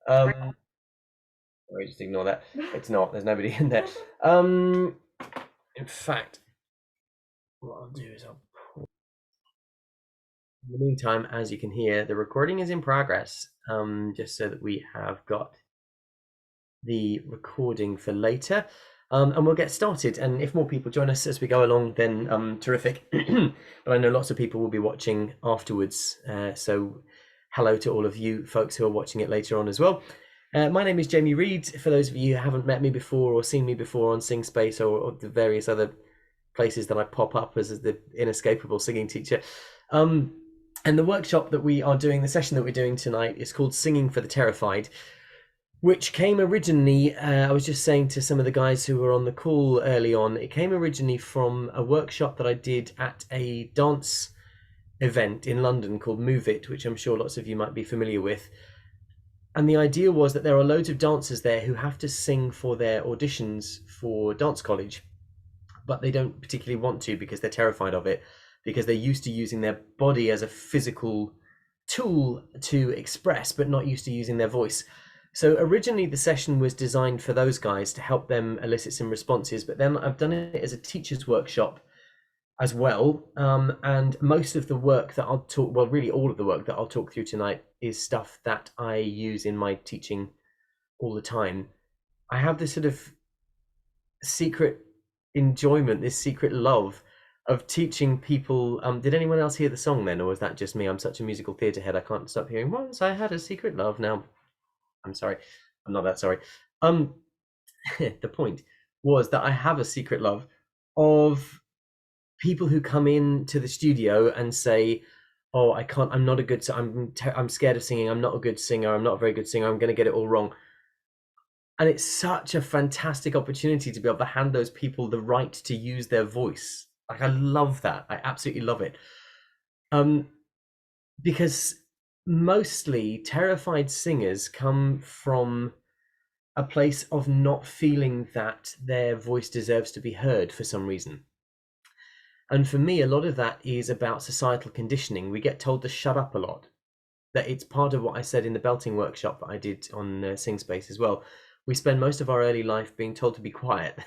Sorry, just ignore that. It's not. There's nobody in there. In fact, what I'll do is in the meantime, as you can hear, the recording is in progress. Just so that we have got the recording for later. And we'll get started. And if more people join us as we go along, then terrific. But I know lots of people will be watching afterwards. So hello to all of you folks who are watching it later on as well. My name is Jamie Reed. For those of you who haven't met me before or seen me before on Sing Space or the various other places that I pop up as the inescapable singing teacher. And the workshop that we are doing, the session that we're doing tonight, is called Singing for the Terrified, which came originally, I was just saying to some of the guys who were on the call early on, it came originally from a workshop that I did at a dance event in London called Move It, which I'm sure lots of you might be familiar with. And the idea was that there are loads of dancers there who have to sing for their auditions for dance college, but they don't particularly want to because they're terrified of it, because they're used to using their body as a physical tool to express, but not used to using their voice. So originally the session was designed for those guys to help them elicit some responses, but then I've done it as a teacher's workshop as well. And most of the work that I'll talk, well, really all of the work that I'll talk through tonight is stuff that I use in my teaching all the time. I have this sort of secret enjoyment, this secret love of teaching people. Did anyone else hear the song then, or was that just me? I'm such a musical theatre head, I can't stop hearing once I had a secret love. Now I'm sorry. I'm not that sorry. Um, the point was that I have a secret love of people who come in to the studio and say, "Oh, I can't. I'm not a good. I'm scared of singing. I'm not a good singer. I'm not a very good singer. I'm going to get it all wrong." And it's such a fantastic opportunity to be able to hand those people the right to use their voice. Like I love that. I absolutely love it. Um, because mostly terrified singers come from a place of not feeling that their voice deserves to be heard for some reason. And for me, a lot of that is about societal conditioning. We get told to shut up a lot. That it's part of what I said in the belting workshop that I did on Sing Space as well. We spend most of our early life being told to be quiet,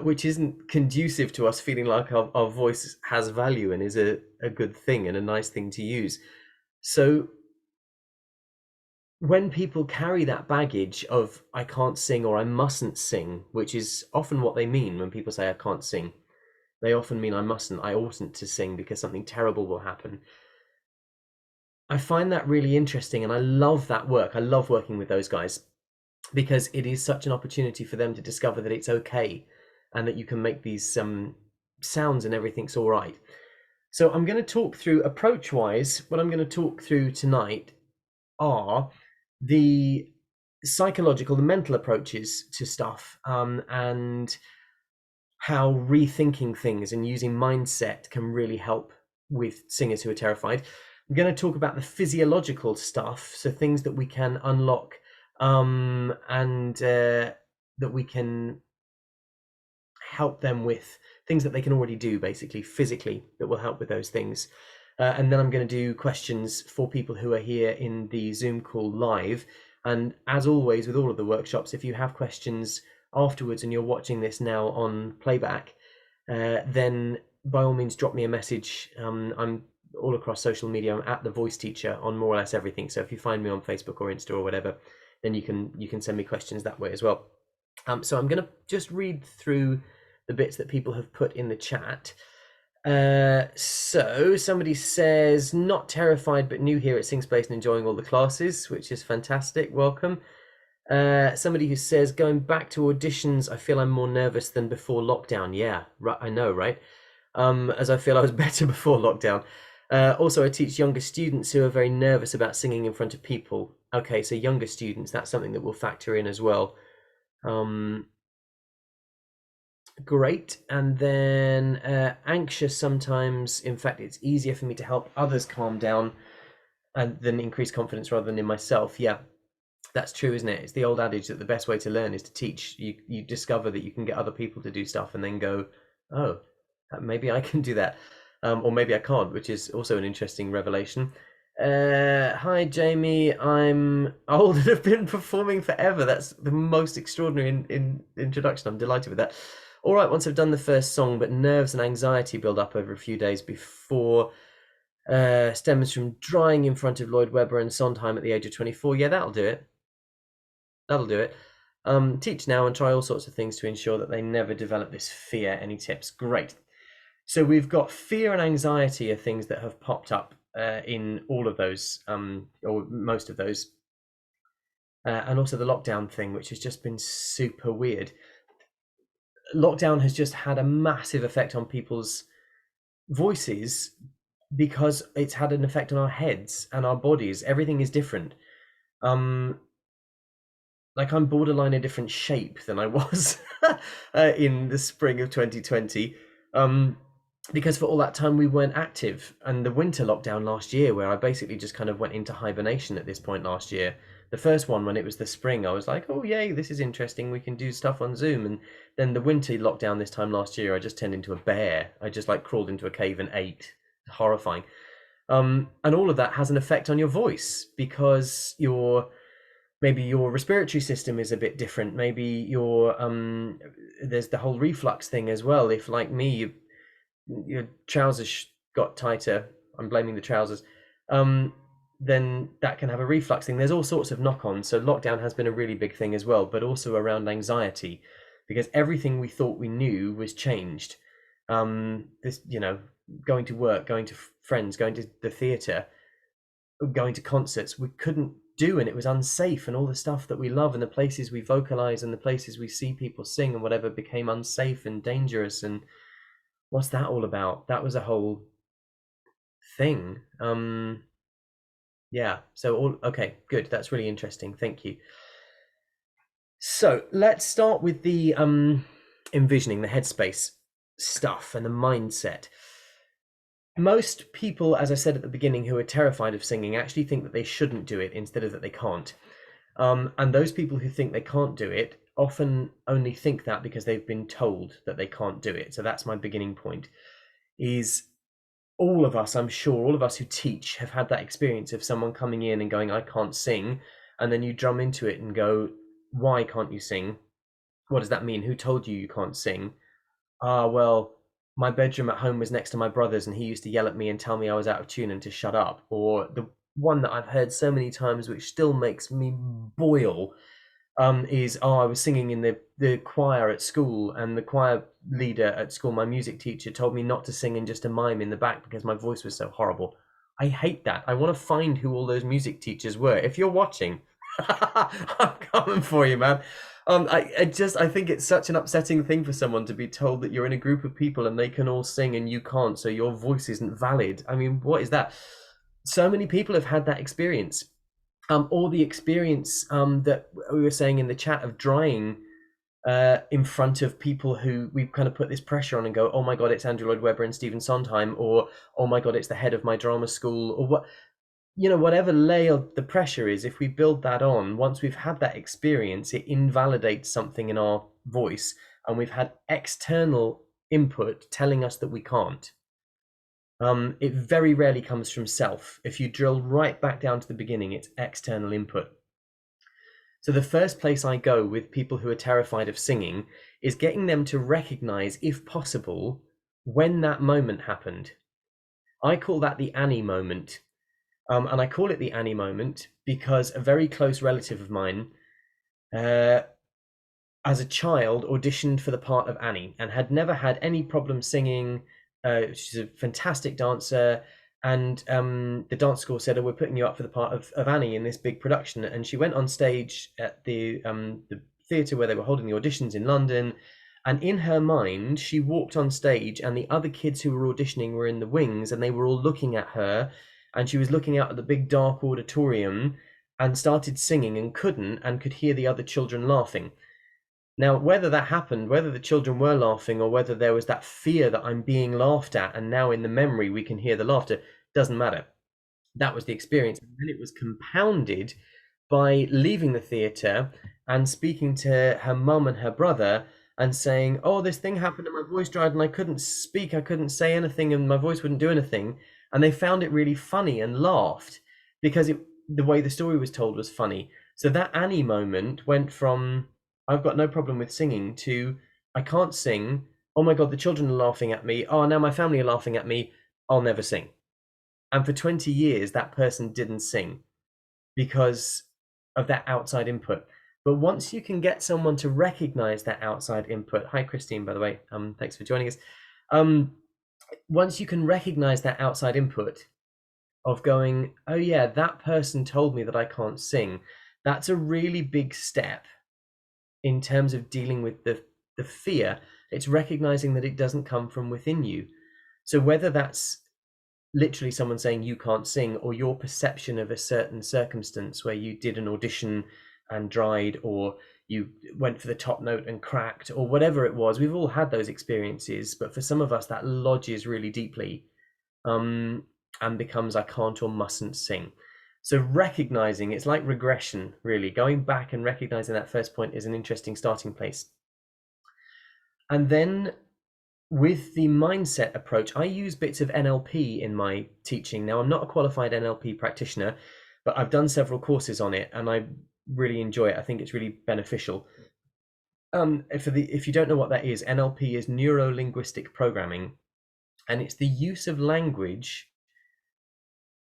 which isn't conducive to us feeling like our voice has value and is a good thing and a nice thing to use. So when people carry that baggage of I can't sing or I mustn't sing, which is often what they mean when people say I can't sing, they often mean I oughtn't to sing because something terrible will happen. I find that really interesting and I love that work. I love working with those guys because it is such an opportunity for them to discover that it's okay and that you can make these sounds and everything's all right. So I'm going to talk through approach wise, what I'm going to talk through tonight are the psychological, the mental approaches to stuff, and how rethinking things and using mindset can really help with singers who are terrified. I'm going to talk about the physiological stuff, so things that we can unlock, and that we can help them with, things that they can already do basically physically that will help with those things. And then I'm going to do questions for people who are here in the Zoom call live. And as always, with all of the workshops, if you have questions afterwards and you're watching this now on playback, then by all means drop me a message. I'm all across social media. I'm at the Voice Teacher on more or less everything. So if you find me on Facebook or Insta or whatever, then you can send me questions that way as well. So I'm going to just read through the bits that people have put in the chat. So somebody says, not terrified but new here at Sing Space and enjoying all the classes, which is fantastic. Welcome. Somebody who says, going back to auditions, I feel I'm more nervous than before lockdown. Yeah, right, I know, right? As I feel I was better before lockdown. Also, I teach younger students who are very nervous about singing in front of people. Okay, so younger students, that's something that will factor in as well. Great. And then anxious sometimes. In fact, it's easier for me to help others calm down and then increase confidence rather than in myself. Yeah, that's true, isn't it? It's the old adage that the best way to learn is to teach. You discover that you can get other people to do stuff and then go, oh, maybe I can do that. Or maybe I can't, which is also an interesting revelation. Hi Jamie, I'm old and have been performing forever. That's the most extraordinary introduction. I'm delighted with that. All right, once I've done the first song, but nerves and anxiety build up over a few days before. Stems from drying in front of Lloyd Webber and Sondheim at the age of 24. Yeah, that'll do it. That'll do it. Teach now and try all sorts of things to ensure that they never develop this fear. Any tips? Great. So we've got fear and anxiety are things that have popped up in all of those, or most of those, and also the lockdown thing, which has just been super weird. Lockdown has just had a massive effect on people's voices because it's had an effect on our heads and our bodies. Everything is different. Um, like I'm borderline a different shape than I was in the spring of 2020. Um, because for all that time we weren't active, and the winter lockdown last year, where I basically just kind of went into hibernation at this point last year. The first one, when it was the spring, I was like, oh yay, this is interesting, we can do stuff on Zoom. And then the winter lockdown this time last year, I just turned into a bear. I just like crawled into a cave and ate. Horrifying. And all of that has an effect on your voice because maybe your respiratory system is a bit different. Maybe there's the whole reflux thing as well. If, like me, your trousers got tighter, I'm blaming the trousers, um, then that can have a reflux thing. There's all sorts of knock-ons. So lockdown has been a really big thing as well, but also around anxiety, because everything we thought we knew was changed. This, going to work, going to friends, going to the theatre, going to concerts, we couldn't do, and it was unsafe, and all the stuff that we love and the places we vocalize and the places we see people sing and whatever became unsafe and dangerous. And what's that all about? That was a whole thing. Yeah, so all okay, good, that's really interesting, thank you. So let's start with the envisioning, the headspace stuff and the mindset. Most people, as I said at the beginning, who are terrified of singing actually think that they shouldn't do it instead of that they can't. And those people who think they can't do it often only think that because they've been told that they can't do it. So that's my beginning point. Is all of us, I'm sure, all of us who teach have had that experience of someone coming in and going, I can't sing. And then you drum into it and go, why can't you sing? What does that mean? Who told you you can't sing? Well, my bedroom at home was next to my brother's and he used to yell at me and tell me I was out of tune and to shut up. Or the one that I've heard so many times, which still makes me boil, is, I was singing in the choir at school, and the choir leader at school, my music teacher, told me not to sing in just a mime in the back because my voice was so horrible. I hate that. I want to find who all those music teachers were. If you're watching, I'm coming for you, man. I think it's such an upsetting thing for someone to be told that you're in a group of people and they can all sing and you can't, so your voice isn't valid. I mean, what is that? So many people have had that experience. Or the experience that we were saying in the chat of drying in front of people who we've kind of put this pressure on and go, oh my God, it's Andrew Lloyd Webber and Stephen Sondheim, or oh my God, it's the head of my drama school, or what, whatever layer the pressure is, if we build that on, once we've had that experience, it invalidates something in our voice, and we've had external input telling us that we can't. It very rarely comes from self. If you drill right back down to the beginning, it's external input. So the first place I go with people who are terrified of singing is getting them to recognize, if possible, when that moment happened. I call that the Annie moment. And I call it the Annie moment because a very close relative of mine, as a child, auditioned for the part of Annie and had never had any problem singing. She's a fantastic dancer. And the dance school said, oh, we're putting you up for the part of Annie in this big production. And she went on stage at the theatre where they were holding the auditions in London. And in her mind, she walked on stage and the other kids who were auditioning were in the wings and they were all looking at her. And she was looking out at the big dark auditorium and started singing and could hear the other children laughing. Now, whether that happened, whether the children were laughing or whether there was that fear that I'm being laughed at, and now in the memory we can hear the laughter, doesn't matter. That was the experience. And then it was compounded by leaving the theatre and speaking to her mum and her brother and saying, oh, this thing happened and my voice dried and I couldn't speak, I couldn't say anything and my voice wouldn't do anything. And they found it really funny and laughed. because the way the story was told was funny. So that Annie moment went from I've got no problem with singing to I can't sing. Oh my God, the children are laughing at me. Oh, now my family are laughing at me. I'll never sing. And for 20 years, that person didn't sing because of that outside input. But once you can get someone to recognize that outside input, hi Christine, by the way, thanks for joining us. Once you can recognize that outside input of going, oh yeah, that person told me that I can't sing, that's a really big step in terms of dealing with the fear. It's recognizing that it doesn't come from within you. So whether that's literally someone saying you can't sing, or your perception of a certain circumstance where you did an audition and dried, or you went for the top note and cracked, or whatever it was, we've all had those experiences, but for some of us that lodges really deeply, and becomes I can't or mustn't sing. So recognizing, it's like regression, really going back and recognizing that first point is an interesting starting place. And then with the mindset approach, I use bits of NLP in my teaching. Now, I'm not a qualified NLP practitioner, but I've done several courses on it and I really enjoy it. I think it's really beneficial. If you don't know what that is, NLP is neuro-linguistic programming, and it's the use of language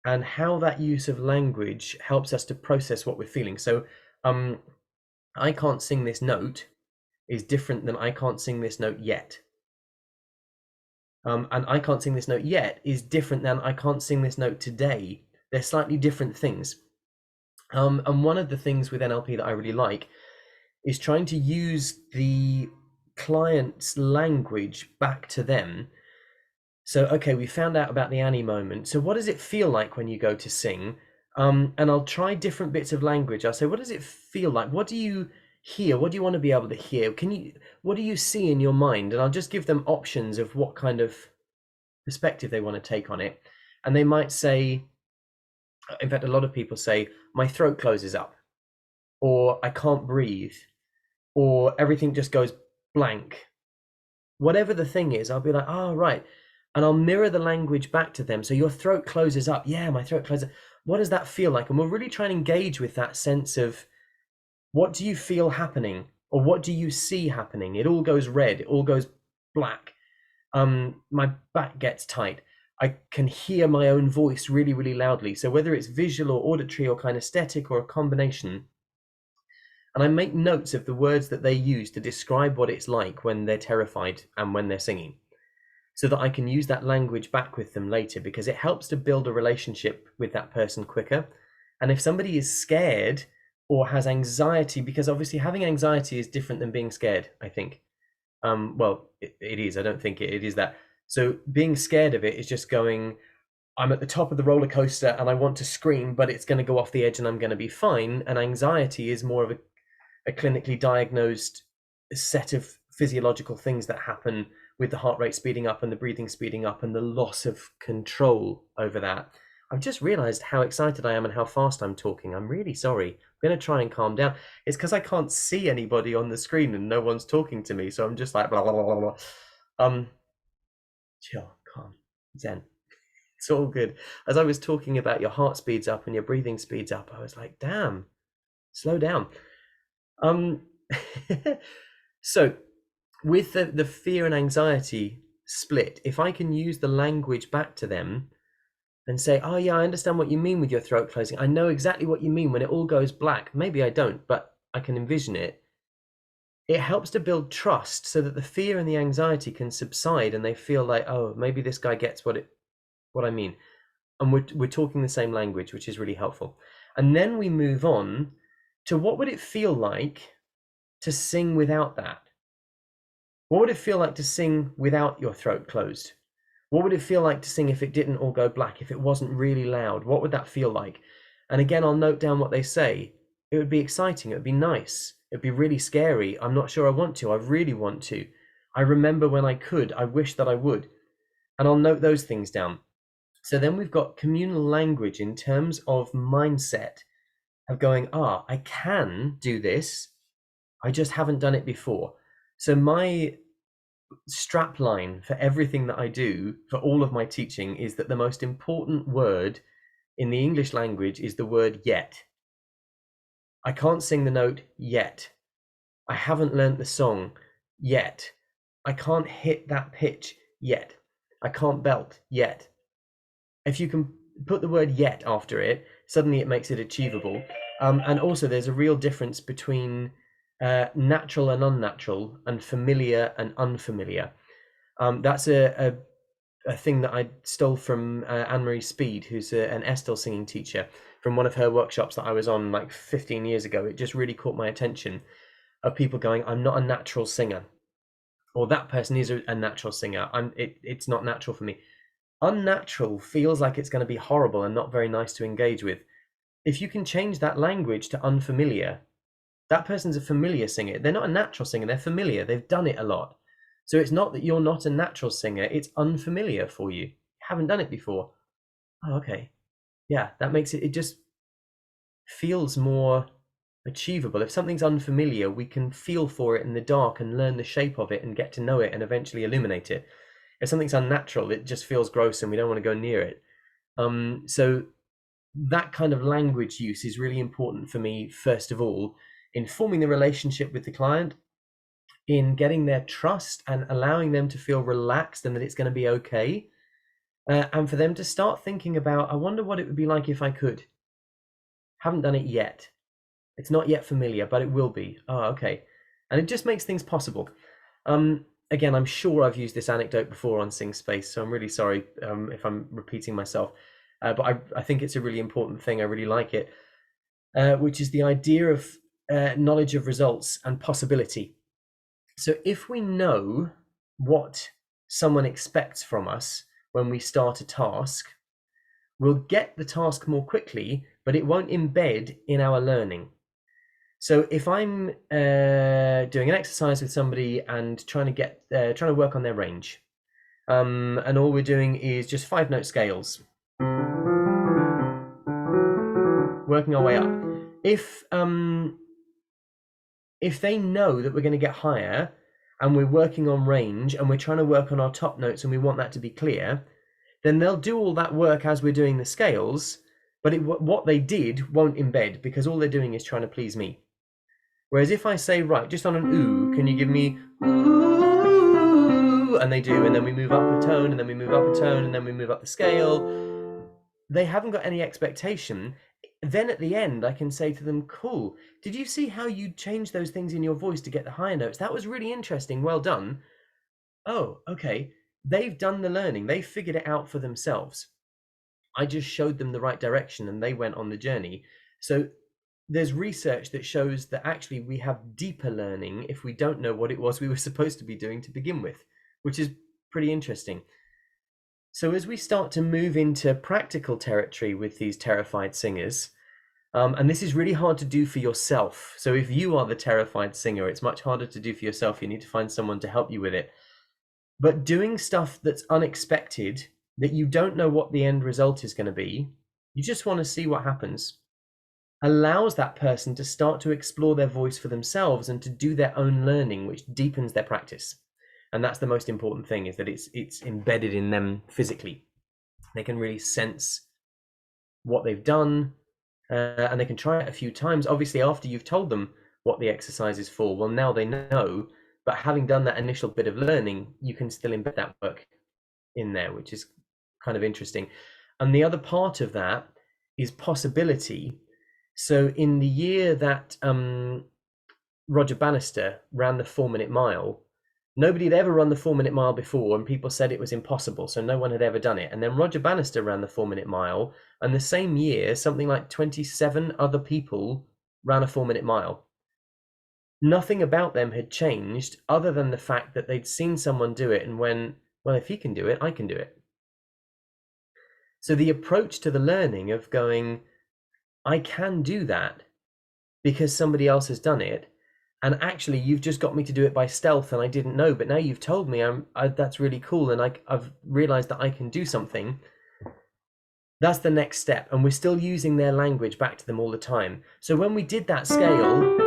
and how that use of language helps us to process what we're feeling. So, I can't sing this note is different than I can't sing this note yet. And I can't sing this note yet is different than I can't sing this note today. They're slightly different things. And one of the things with NLP that I really like is trying to use the client's language back to them. So, okay, we found out about the Annie moment. So what does it feel like when you go to sing? And I'll try different bits of language. I'll say, what does it feel like? What do you hear? What do you want to be able to hear? What do you see in your mind? And I'll just give them options of what kind of perspective they want to take on it. And they might say, in fact, a lot of people say, my throat closes up, or I can't breathe, or everything just goes blank. Whatever the thing is, I'll be like, oh, right. And I'll mirror the language back to them. So your throat closes up. Yeah, my throat closes up. What does that feel like? And we'll really try and engage with that sense of what do you feel happening? Or what do you see happening? It all goes red. It all goes black. My back gets tight. I can hear my own voice really, really loudly. So whether it's visual or auditory or kinesthetic or a combination, and I make notes of the words that they use to describe what it's like when they're terrified and when they're singing, so that I can use that language back with them later, because it helps to build a relationship with that person quicker. And if somebody is scared or has anxiety, because obviously having anxiety is different than being scared, I think. Well, it is. I don't think it is that. So being scared of it is just going, I'm at the top of the roller coaster and I want to scream, but it's going to go off the edge and I'm going to be fine. And anxiety is more of a clinically diagnosed set of physiological things that happen with the heart rate speeding up and the breathing speeding up and the loss of control over that. I've just realized how excited I am and how fast I'm talking. I'm really sorry. I'm going to try and calm down. It's because I can't see anybody on the screen and no one's talking to me. So I'm just like, blah, blah, blah, blah, blah. Chill, calm, zen. It's all good. As I was talking about your heart speeds up and your breathing speeds up, I was like, damn, slow down. So with the fear and anxiety split, if I can use the language back to them and say, oh yeah, I understand what you mean with your throat closing. I know exactly what you mean when it all goes black. Maybe I don't, but I can envision it. It helps to build trust so that the fear and the anxiety can subside and they feel like, oh, maybe this guy gets what I mean. And we're talking the same language, which is really helpful. And then we move on to what would it feel like to sing without that? What would it feel like to sing without your throat closed? What would it feel like to sing if it didn't all go black, if it wasn't really loud? What would that feel like? And again, I'll note down what they say. It would be exciting. It would be nice. It'd be really scary. I'm not sure I want to. I really want to. I remember when I could. I wish that I would. And I'll note those things down. So then we've got communal language in terms of mindset of going, I can do this. I just haven't done it before. So my strap line for everything that I do, for all of my teaching, is that the most important word in the English language is the word yet. I can't sing the note yet. I haven't learnt the song yet. I can't hit that pitch yet. I can't belt yet. If you can put the word yet after it, suddenly it makes it achievable. And also there's a real difference between natural and unnatural, and familiar and unfamiliar. That's a thing that I stole from Anne-Marie Speed, who's an Estel singing teacher, from one of her workshops that I was on like 15 years ago. It just really caught my attention, of people going, I'm not a natural singer, or that person is a natural singer. It's not natural for me. Unnatural feels like it's going to be horrible and not very nice to engage with. If you can change that language to unfamiliar, that person's a familiar singer. They're not a natural singer, they're familiar. They've done it a lot. So it's not that you're not a natural singer, it's unfamiliar for you. You haven't done it before. Oh, okay. Yeah, that makes it just feels more achievable. If something's unfamiliar, we can feel for it in the dark and learn the shape of it and get to know it and eventually illuminate it. If something's unnatural, it just feels gross and we don't want to go near it. So that kind of language use is really important for me, first of all, in forming the relationship with the client, in getting their trust and allowing them to feel relaxed and that it's going to be okay. And for them to start thinking about, I wonder what it would be like if I could. Haven't done it yet. It's not yet familiar, but it will be. Oh, okay. And it just makes things possible. Again, I'm sure I've used this anecdote before on Sing Space, so I'm really sorry if I'm repeating myself. But I think it's a really important thing. I really like it, which is the idea of knowledge of results and possibility. So if we know what someone expects from us when we start a task, we'll get the task more quickly, but it won't embed in our learning. So if I'm doing an exercise with somebody and trying to work on their range, and all we're doing is just 5-note scales, working our way up. If they know that we're going to get higher and we're working on range and we're trying to work on our top notes and we want that to be clear, then they'll do all that work as we're doing the scales, but what they did won't embed, because all they're doing is trying to please me. Whereas if I say, right, just on an ooh, can you give me ooh? And they do, and then we move up a tone, and then we move up a tone, and then we move up the scale. They haven't got any expectation. Then at the end, I can say to them, cool, did you see how you changed those things in your voice to get the higher notes? That was really interesting. Well done. Oh, okay. They've done the learning. They figured it out for themselves. I just showed them the right direction and they went on the journey. So there's research that shows that actually we have deeper learning if we don't know what it was we were supposed to be doing to begin with, which is pretty interesting. So as we start to move into practical territory with these terrified singers, and this is really hard to do for yourself. So if you are the terrified singer, it's much harder to do for yourself. You need to find someone to help you with it. But doing stuff that's unexpected, that you don't know what the end result is going to be, you just want to see what happens, allows that person to start to explore their voice for themselves and to do their own learning, which deepens their practice. And that's the most important thing, is that it's embedded in them physically. They can really sense what they've done, and they can try it a few times. Obviously, after you've told them what the exercise is for, well, now they know. But having done that initial bit of learning, you can still embed that work in there, which is kind of interesting. And the other part of that is possibility. So in the year that Roger Bannister ran the 4-minute mile, nobody had ever run the 4-minute mile before, and people said it was impossible, so no one had ever done it. And then Roger Bannister ran the 4-minute mile, and the same year, something like 27 other people ran a 4-minute mile. Nothing about them had changed other than the fact that they'd seen someone do it and went, well, if he can do it, I can do it. So the approach to the learning of going, I can do that because somebody else has done it, and actually you've just got me to do it by stealth and I didn't know, but now you've told me that's really cool, and I've realized that I can do something. That's the next step, and we're still using their language back to them all the time. So when we did that scale,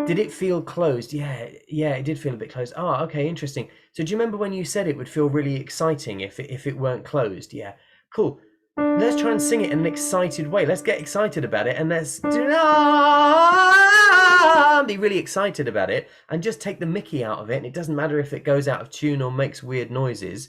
did it feel closed? Yeah, it did feel a bit closed. Oh, okay, interesting. So do you remember when you said it would feel really exciting if it weren't closed? Yeah, cool. let's try and sing it in an excited way. Let's get excited about it, and let's be really excited about it, and just take the mickey out of it. And it doesn't matter if it goes out of tune or makes weird noises.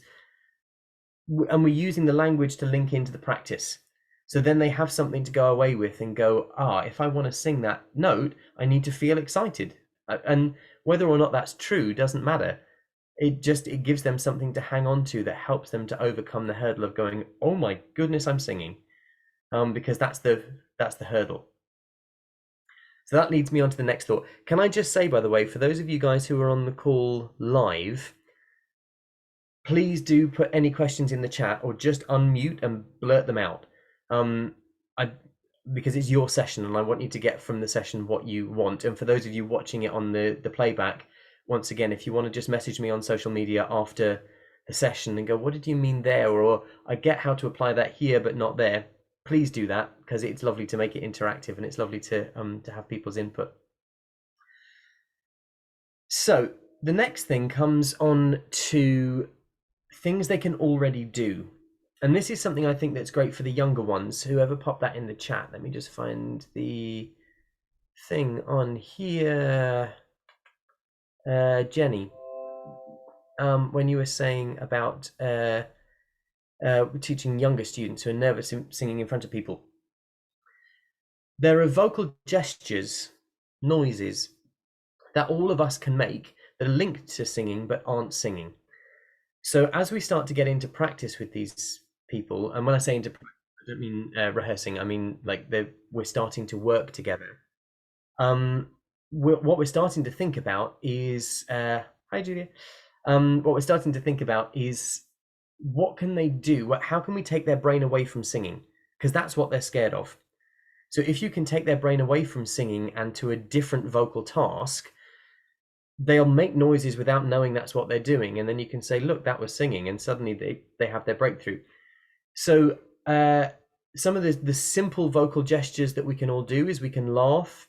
And we're using the language to link into the practice. So then they have something to go away with and go, if I want to sing that note, I need to feel excited. And whether or not that's true doesn't matter. It gives them something to hang on to that helps them to overcome the hurdle of going, oh my goodness, I'm singing. Because that's the hurdle. So that leads me on to the next thought. Can I just say, by the way, for those of you guys who are on the call live, please do put any questions in the chat or just unmute and blurt them out. Because it's your session and I want you to get from the session what you want. And for those of you watching it on the playback, once again, if you want to just message me on social media after the session and go, what did you mean there? Or I get how to apply that here, but not there. Please do that, because it's lovely to make it interactive and it's lovely to have people's input. So the next thing comes on to things they can already do. And this is something I think that's great for the younger ones. Whoever popped that in the chat, let me just find the thing on here. Jenny, when you were saying about teaching younger students who are nervous singing in front of people, there are vocal gestures, noises that all of us can make that are linked to singing but aren't singing. So as we start to get into practice with these people, and when I say into practice, I don't mean rehearsing, I mean like we're starting to work together. What we're starting to think about is, hi Julia, what we're starting to think about is, what can they do? How can we take their brain away from singing? Because that's what they're scared of. So if you can take their brain away from singing and to a different vocal task, they'll make noises without knowing that's what they're doing. And then you can say, look, that was singing. And suddenly they have their breakthrough. So some of the simple vocal gestures that we can all do is we can laugh,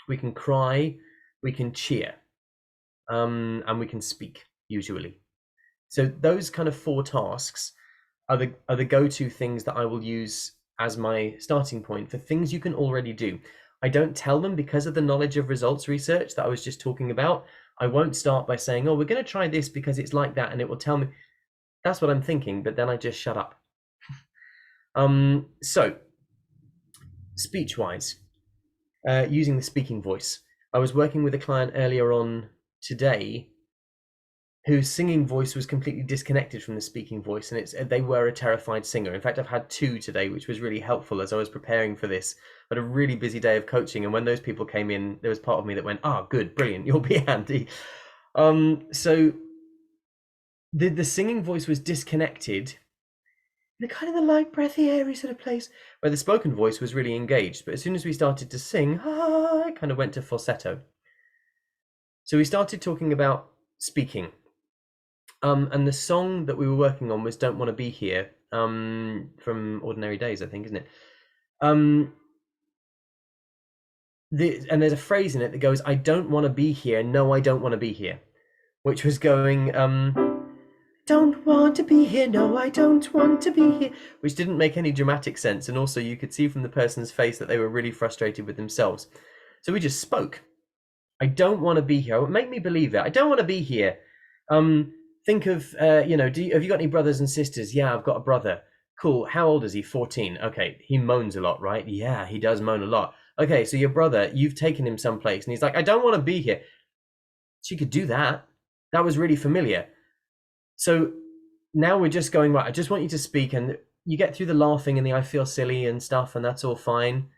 we can cry, we can cheer, and we can speak, usually. So those kind of 4 tasks are the go-to things that I will use as my starting point for things you can already do. I don't tell them, because of the knowledge of results research that I was just talking about. I won't start by saying, we're going to try this because it's like that, and it will tell me. That's what I'm thinking, but then I just shut up. So speech-wise, using the speaking voice. I was working with a client earlier on today whose singing voice was completely disconnected from the speaking voice, and they were a terrified singer. In fact, I've had 2 today, which was really helpful as I was preparing for this. But a really busy day of coaching, and when those people came in, there was part of me that went, good, brilliant, you'll be handy. So the singing voice was disconnected in a kind of the light, breathy, airy sort of place, where the spoken voice was really engaged. But as soon as we started to sing, it kind of went to falsetto. So we started talking about speaking. And the song that we were working on was Don't Want to Be Here, from Ordinary Days, I think, isn't it? And there's a phrase in it that goes, I don't want to be here, no, I don't want to be here. Which was going, don't want to be here, no, I don't want to be here. Which didn't make any dramatic sense. And also you could see from the person's face that they were really frustrated with themselves. So we just spoke. I don't want to be here. Make me believe it. I don't want to be here. Think of, have you got any brothers and sisters? Yeah, I've got a brother. Cool. How old is he? 14. Okay. He moans a lot, right? Yeah, he does moan a lot. Okay, so your brother, you've taken him someplace and he's like, I don't want to be here. So you could do that. That was really familiar. So now we're just going, right, I just want you to speak, and you get through the laughing and the I feel silly and stuff, and that's all fine.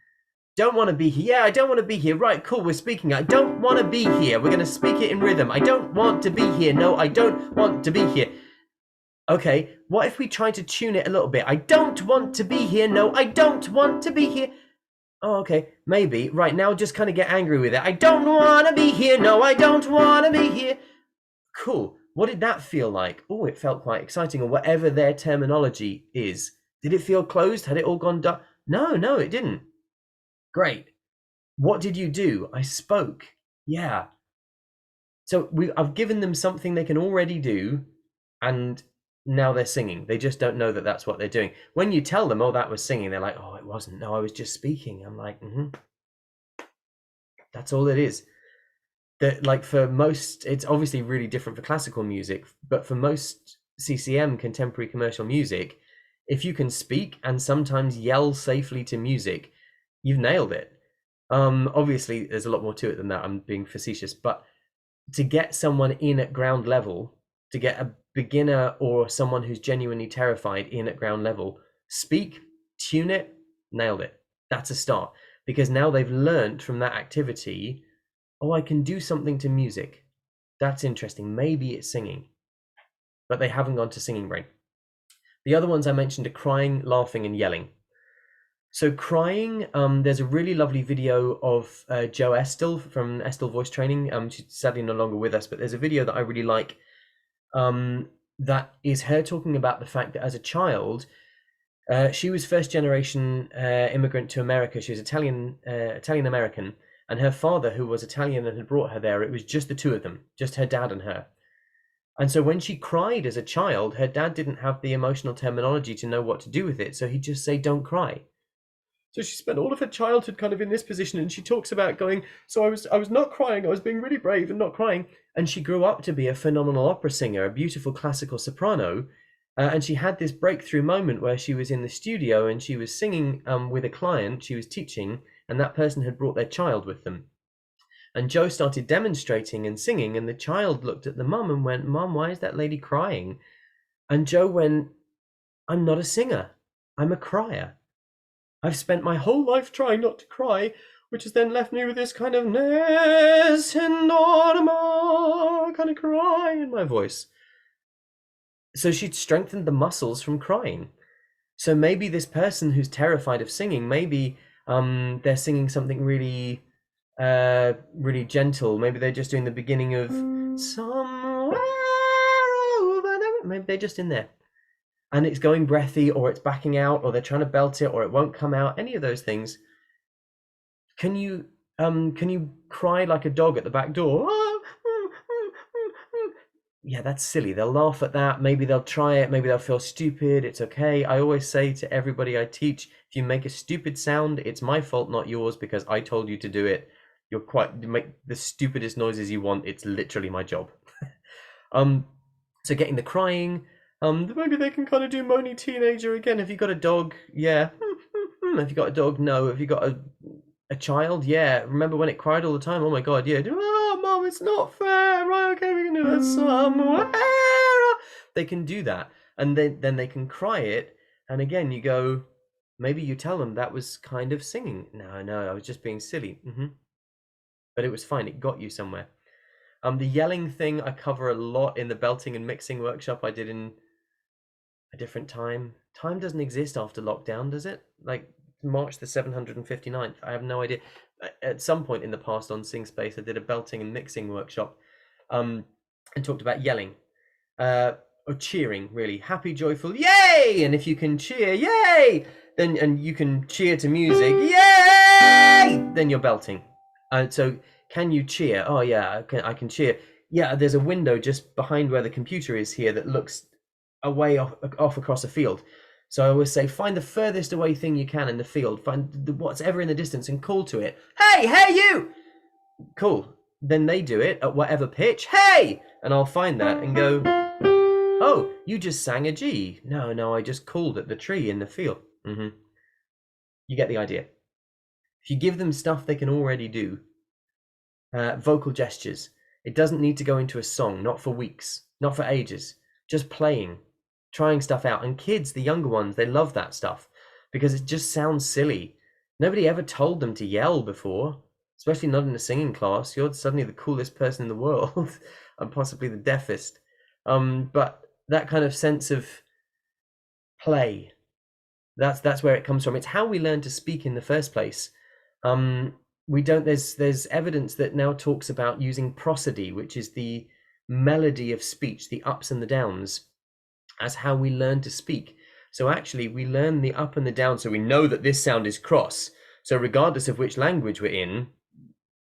Don't want to be here. Yeah, I don't want to be here. Right, cool, we're speaking. I don't want to be here. We're going to speak it in rhythm. I don't want to be here. No, I don't want to be here. Okay, what if we try to tune it a little bit? I don't want to be here. No, I don't want to be here. Oh, okay, maybe. Right, now just kind of get angry with it. I don't want to be here. No, I don't want to be here. Cool. What did that feel like? Oh, it felt quite exciting, or whatever their terminology is. Did it feel closed? Had it all gone dark? No, it didn't. Great. What did you do? I spoke. Yeah. So I've given them something they can already do, and now they're singing. They just don't know that that's what they're doing. When you tell them, oh, that was singing, they're like, oh, it wasn't. No, I was just speaking. I'm like, that's all it is. That, like, for most, it's obviously really different for classical music, but for most CCM, contemporary commercial music, if you can speak and sometimes yell safely to music, you've nailed it. Obviously, there's a lot more to it than that. I'm being facetious, but to get someone in at ground level, to get a beginner or someone who's genuinely terrified in at ground level, speak, tune it, nailed it. That's a start, because now they've learned from that activity, oh, I can do something to music. That's interesting. Maybe it's singing, but they haven't gone to singing brain. The other ones I mentioned are crying, laughing, and yelling. So crying, there's a really lovely video of Jo Estel from Estel Voice Training. She's sadly no longer with us, but there's a video that I really like, that is her talking about the fact that as a child, she was first generation immigrant to America. She was Italian American, and her father, who was Italian and had brought her there, it was just the two of them, just her dad and her. And so when she cried as a child, her dad didn't have the emotional terminology to know what to do with it, so he'd just say, don't cry. So she spent all of her childhood kind of in this position, and she talks about going, so I was not crying, I was being really brave and not crying. And she grew up to be a phenomenal opera singer, a beautiful classical soprano. And she had this breakthrough moment where she was in the studio and she was singing with a client, she was teaching, and that person had brought their child with them. And Jo started demonstrating and singing, and the child looked at the mum and went, Mum, why is that lady crying? And Jo went, I'm not a singer, I'm a crier. I've spent my whole life trying not to cry, which has then left me with this kind of nes enorma kind of cry in my voice. So she'd strengthened the muscles from crying. So maybe this person who's terrified of singing, maybe they're singing something really, really gentle. Maybe they're just doing the beginning of somewhere over there. Maybe they're just in there, and it's going breathy, or it's backing out, or they're trying to belt it, or it won't come out. Any of those things. Can you cry like a dog at the back door? Yeah, that's silly. They'll laugh at that. Maybe they'll try it. Maybe they'll feel stupid. It's okay. I always say to everybody I teach, if you make a stupid sound, it's my fault, not yours, because I told you to do it. You make the stupidest noises you want. It's literally my job. So getting the crying, maybe they can kind of do moany teenager again. Have you got a dog? Yeah. Have you got a dog? No. Have you got a child? Yeah. Remember when it cried all the time? Oh my God, yeah. Oh, Mom, it's not fair. Right, okay, we can do that somewhere. They can do that, and then they can cry it. And again, you go, maybe you tell them that was kind of singing. No, I was just being silly. But it was fine. It got you somewhere. The yelling thing I cover a lot in the belting and mixing workshop I did in a different time. Time doesn't exist after lockdown, does it? Like March the 759th. I have no idea. At some point in the past on Sing Space, I did a belting and mixing workshop, and talked about yelling, or cheering, really. Happy, joyful, yay! And if you can cheer, yay! Then, and you can cheer to music, yay! Then you're belting. So can you cheer? Oh yeah, I can cheer. Yeah, there's a window just behind where the computer is here that looks away off across a field. So I always say, find the furthest away thing you can in the field. Find what's ever in the distance and call to it. Hey, you! Cool. Then they do it at whatever pitch. Hey! And I'll find that and go, oh, you just sang a G. No, I just called at the tree in the field. You get the idea. If you give them stuff they can already do, vocal gestures, it doesn't need to go into a song, not for weeks, not for ages, just playing, trying stuff out. And kids, the younger ones, they love that stuff because it just sounds silly. Nobody ever told them to yell before, especially not in a singing class. You're suddenly the coolest person in the world and possibly the deafest. But that kind of sense of play, that's where it comes from. It's how we learn to speak in the first place. We don't, there's evidence that now talks about using prosody, which is the melody of speech, the ups and the downs, as how we learn to speak. So actually we learn the up and the down, so we know that this sound is cross. So regardless of which language we're in,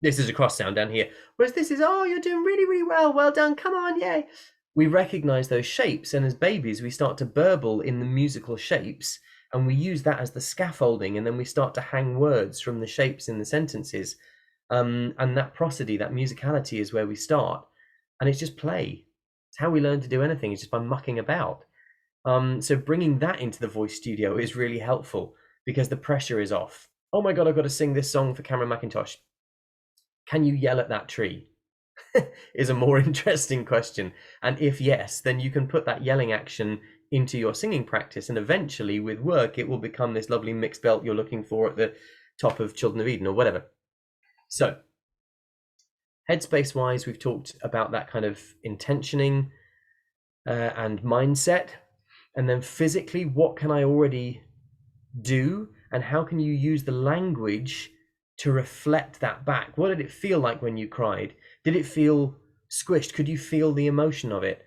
this is a cross sound down here. Whereas this is, oh, you're doing really, really well. Well done. Come on, yay. we recognize those shapes, and as babies we start to burble in the musical shapes, and we use that as the scaffolding, and then we start to hang words from the shapes in the sentences. And that prosody, that musicality is where we start, and it's just play. It's how we learn to do anything, it's just by mucking about. So bringing that into the voice studio is really helpful because the pressure is off. Oh my God, I've got to sing this song for Cameron McIntosh. Can you yell at that tree? Is a more interesting question. And if yes, then you can put that yelling action into your singing practice, and eventually with work it will become this lovely mixed belt you're looking for at the top of Children of Eden or whatever. So headspace wise, we've talked about that kind of intentioning and mindset. And then physically, what can I already do, and how can you use the language to reflect that back? What did it feel like when you cried? Did it feel squished? Could you feel the emotion of it?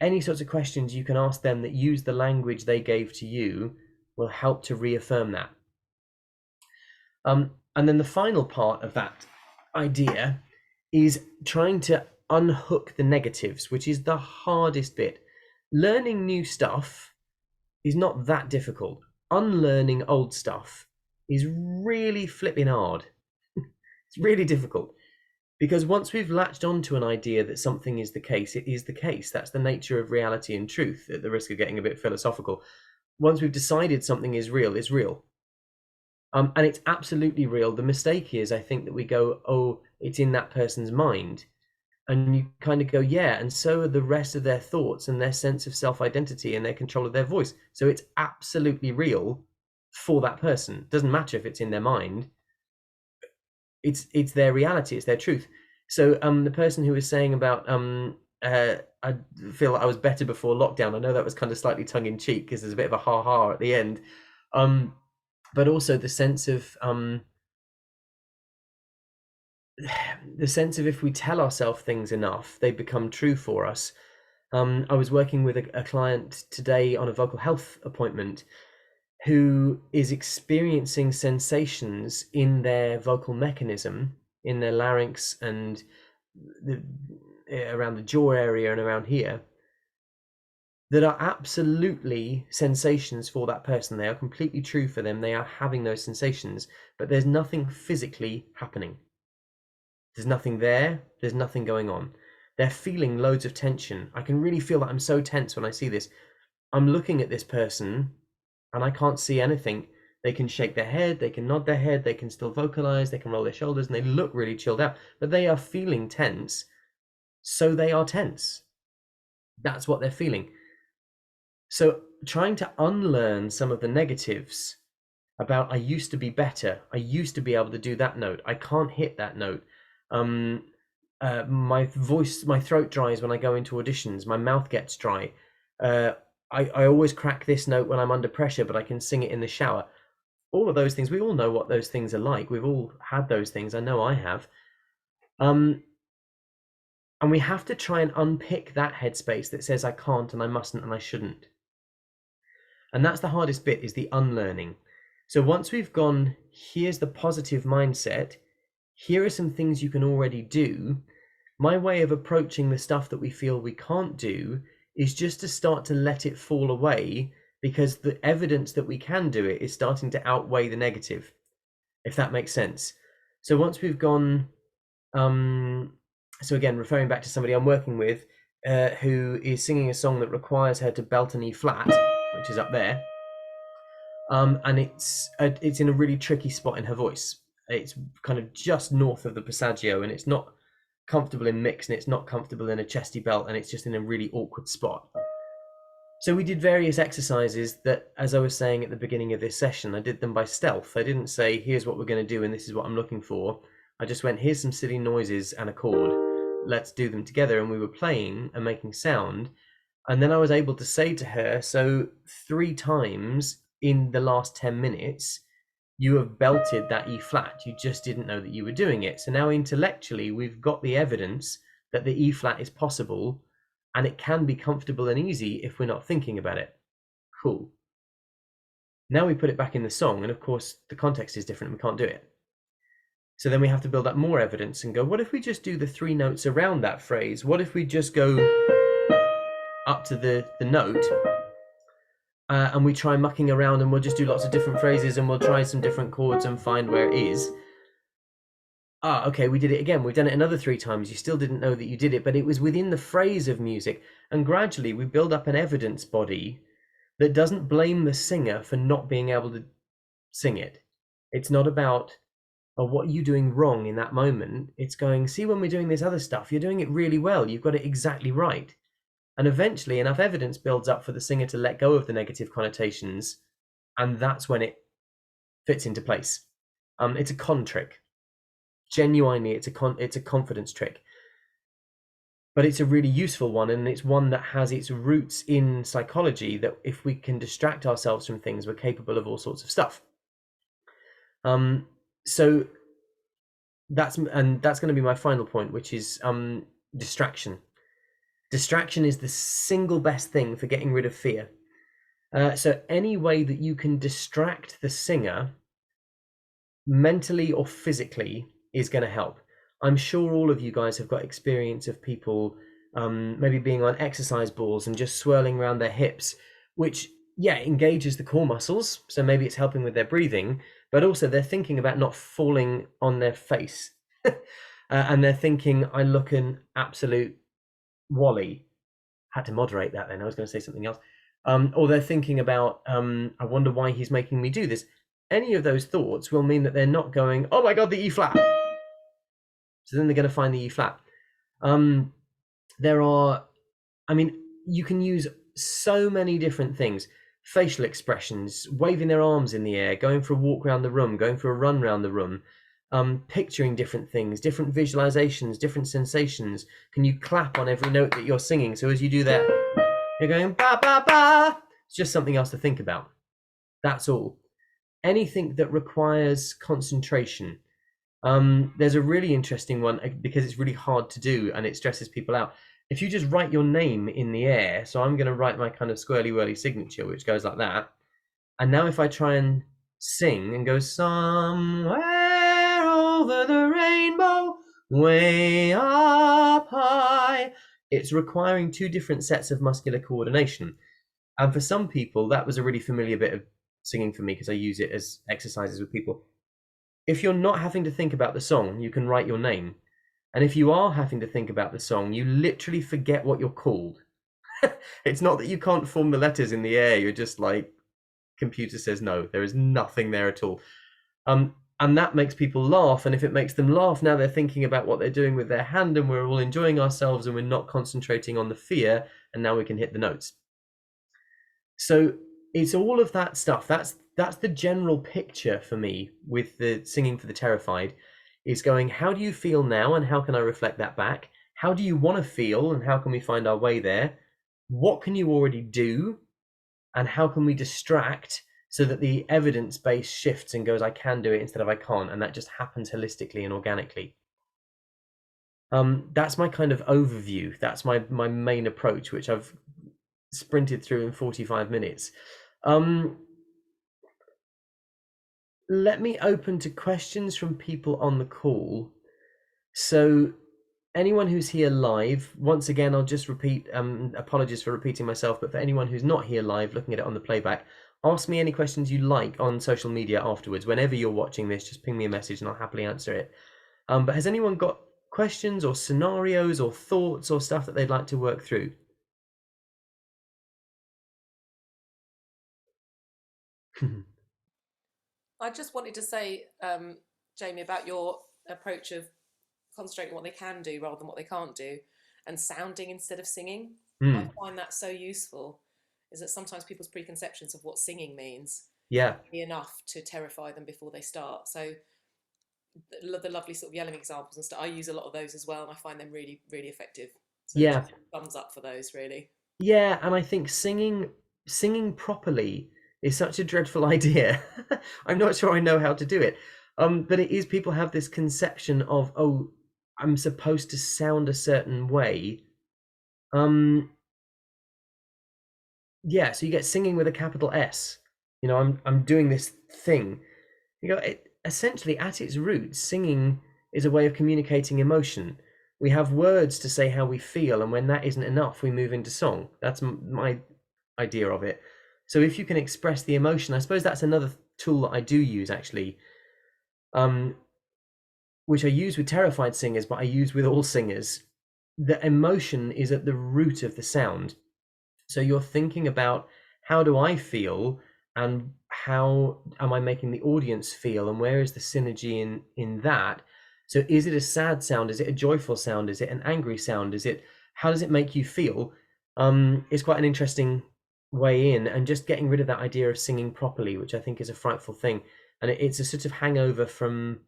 Any sorts of questions you can ask them that use the language they gave to you will help to reaffirm that. And then the final part of that idea is trying to unhook the negatives, which is the hardest bit. Learning new stuff is not that difficult. Unlearning old stuff is really flipping hard. It's really difficult because once we've latched onto an idea that something is the case, it is the case. That's the nature of reality and truth, at the risk of getting a bit philosophical. Once we've decided something is real, it's real. And it's absolutely real. The mistake is, I think, that we go, oh, it's in that person's mind. And you kind of go, yeah, and so are the rest of their thoughts and their sense of self-identity and their control of their voice. So it's absolutely real for that person. Doesn't matter if it's in their mind. It's their reality, it's their truth. So the person who was saying about I feel like I was better before lockdown. I know that was kind of slightly tongue-in-cheek because there's a bit of a ha-ha at the end. But also the sense of if we tell ourselves things enough, they become true for us. I was working with a client today on a vocal health appointment who is experiencing sensations in their vocal mechanism, in their larynx and around the jaw area and around here, that are absolutely sensations for that person. They are completely true for them. They are having those sensations, but there's nothing physically happening. There's nothing there. There's nothing going on. They're feeling loads of tension. I can really feel that I'm so tense when I see this. I'm looking at this person and I can't see anything. They can shake their head, they can nod their head, they can still vocalize, they can roll their shoulders, and they look really chilled out, but they are feeling tense. So they are tense. That's what they're feeling. So trying to unlearn some of the negatives about I used to be better, I used to be able to do that note, I can't hit that note. My voice, my throat dries when I go into auditions, my mouth gets dry. I always crack this note when I'm under pressure, but I can sing it in the shower. All of those things, we all know what those things are like. We've all had those things. I know I have. And we have to try and unpick that headspace that says I can't and I mustn't and I shouldn't. And that's the hardest bit, is the unlearning. So once we've gone, here's the positive mindset, here are some things you can already do. My way of approaching the stuff that we feel we can't do is just to start to let it fall away, because the evidence that we can do it is starting to outweigh the negative, if that makes sense. So once we've gone, so again, referring back to somebody I'm working with who is singing a song that requires her to belt an E flat, which is up there, and it's in a really tricky spot in her voice. It's kind of just north of the passaggio, and it's not comfortable in mix, and it's not comfortable in a chesty belt, and it's just in a really awkward spot. So we did various exercises that, as I was saying at the beginning of this session, I did them by stealth. I didn't say, here's what we're going to do and this is what I'm looking for. I just went, here's some silly noises and a chord. Let's do them together. And we were playing and making sound. And then I was able to say to her, so 3 times in the last 10 minutes, you have belted that E flat. You just didn't know that you were doing it. So now intellectually, we've got the evidence that the E flat is possible, and it can be comfortable and easy if we're not thinking about it. Cool. Now we put it back in the song, and of course the context is different and we can't do it. So then we have to build up more evidence and go, what if we just do the 3 notes around that phrase? What if we just go up to the note, and we try mucking around, and we'll just do lots of different phrases, and we'll try some different chords and find where it is. Okay, we did it again. We've done it another 3 times. You still didn't know that you did it, but it was within the phrase of music. And gradually we build up an evidence body that doesn't blame the singer for not being able to sing it. It's not about, oh, what are you doing wrong in that moment? It's going, see, when we're doing this other stuff, you're doing it really well. You've got it exactly right. And eventually enough evidence builds up for the singer to let go of the negative connotations. And that's when it fits into place. It's a con trick. Genuinely, it's a confidence trick, but it's a really useful one, and it's one that has its roots in psychology, that if we can distract ourselves from things, we're capable of all sorts of stuff. So that's going to be my final point, which is distraction. Distraction is the single best thing for getting rid of fear. So any way that you can distract the singer, mentally or physically, is going to help. I'm sure all of you guys have got experience of people maybe being on exercise balls and just swirling around their hips, which, yeah, engages the core muscles. So maybe it's helping with their breathing, but also they're thinking about not falling on their face. And they're thinking, I look an absolute wally. Had to moderate that then. I was going to say something else. Or they're thinking about, I wonder why he's making me do this. Any of those thoughts will mean that they're not going, oh my God, the E flat. So then they're going to find the E flat. You can use so many different things. Facial expressions, waving their arms in the air, going for a walk around the room, going for a run around the room, picturing different things, different visualizations, different sensations. Can you clap on every note that you're singing? So as you do that, you're going, ba, ba, ba. It's just something else to think about. That's all. Anything that requires concentration. There's a really interesting one because it's really hard to do and it stresses people out. If you just write your name in the air, so I'm going to write my kind of squirrely whirly signature, which goes like that. And now if I try and sing and go somewhere over the rainbow, way up high, it's requiring 2 different sets of muscular coordination. And for some people, that was a really familiar bit of singing for me because I use it as exercises with people. If you're not having to think about the song, you can write your name. And if you are having to think about the song, you literally forget what you're called. It's not that you can't form the letters in the air. You're just like, computer says no, there is nothing there at all. And that makes people laugh. And if it makes them laugh, now they're thinking about what they're doing with their hand and we're all enjoying ourselves and we're not concentrating on the fear. And now we can hit the notes. So it's all of that stuff. That's the general picture for me with the singing for the terrified, is going, how do you feel now and how can I reflect that back? How do you want to feel and how can we find our way there? What can you already do and how can we distract so that the evidence base shifts and goes, I can do it instead of I can't, and that just happens holistically and organically. That's my kind of overview. That's my main approach, which I've sprinted through in 45 minutes. Let me open to questions from people on the call. So anyone who's here live, once again, I'll just repeat, apologies for repeating myself, but for anyone who's not here live, looking at it on the playback, ask me any questions you like on social media afterwards. Whenever you're watching this, just ping me a message and I'll happily answer it. But has anyone got questions or scenarios or thoughts or stuff that they'd like to work through? I just wanted to say, Jamie, about your approach of concentrating on what they can do rather than what they can't do, and sounding instead of singing. I find that so useful. Is that sometimes people's preconceptions of what singing means Yeah. be enough to terrify them before they start. So the lovely sort of yelling examples and stuff, I use a lot of those as well, and I find them really, really effective. So Yeah. just thumbs up for those, really. Yeah, and I think singing properly is such a dreadful idea. I'm not sure I know how to do it. But it is, people have this conception of, oh, I'm supposed to sound a certain way. Yeah, so you get singing with a capital S. You know, I'm doing this thing. You know, essentially at its roots, singing is a way of communicating emotion. we have words to say how we feel, and when that isn't enough, we move into song. That's my idea of it. So if you can express the emotion, I suppose that's another tool that I do use actually, um, which I use with terrified singers, but I use with all singers. The emotion is at the root of the sound. So you're thinking about, how do I feel, and how am I making the audience feel, and where is the synergy in that? So is it a sad sound? Is it a joyful sound? Is it an angry sound? Is it, how does it make you feel? It's quite an interesting way in, and just getting rid of that idea of singing properly, which I think is a frightful thing. And it's a sort of hangover from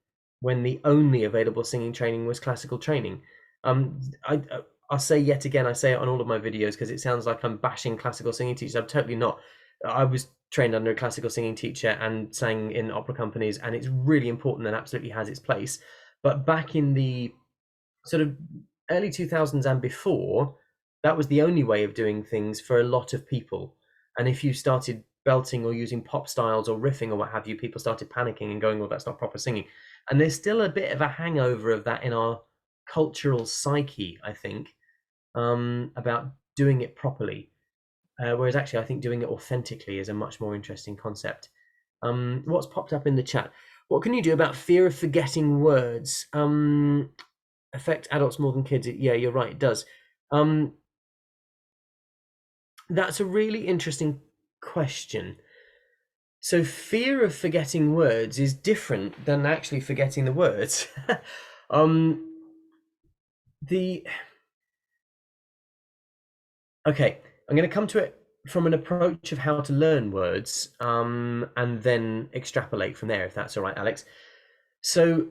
when the only available singing training was classical training. Um, I, I'll say yet again, I say it on all of my videos because it sounds like I'm bashing classical singing teachers. I'm totally not. I was trained under a classical singing teacher and sang in opera companies, and it's really important and absolutely has its place. But back in the sort of early 2000s and before, that was the only way of doing things for a lot of people. And if you started belting or using pop styles or riffing or what have you, people started panicking and going, well, that's not proper singing. And there's still a bit of a hangover of that in our cultural psyche, I think, about doing it properly. Whereas actually, I think doing it authentically is a much more interesting concept. What's popped up in the chat? What can you do about fear of forgetting words? Affect adults more than kids? Yeah, you're right, it does. That's a really interesting question. So fear of forgetting words is different than actually forgetting the words. um, the Okay, I'm going to come to it from an approach of how to learn words, and then extrapolate from there, if that's all right, Alex. So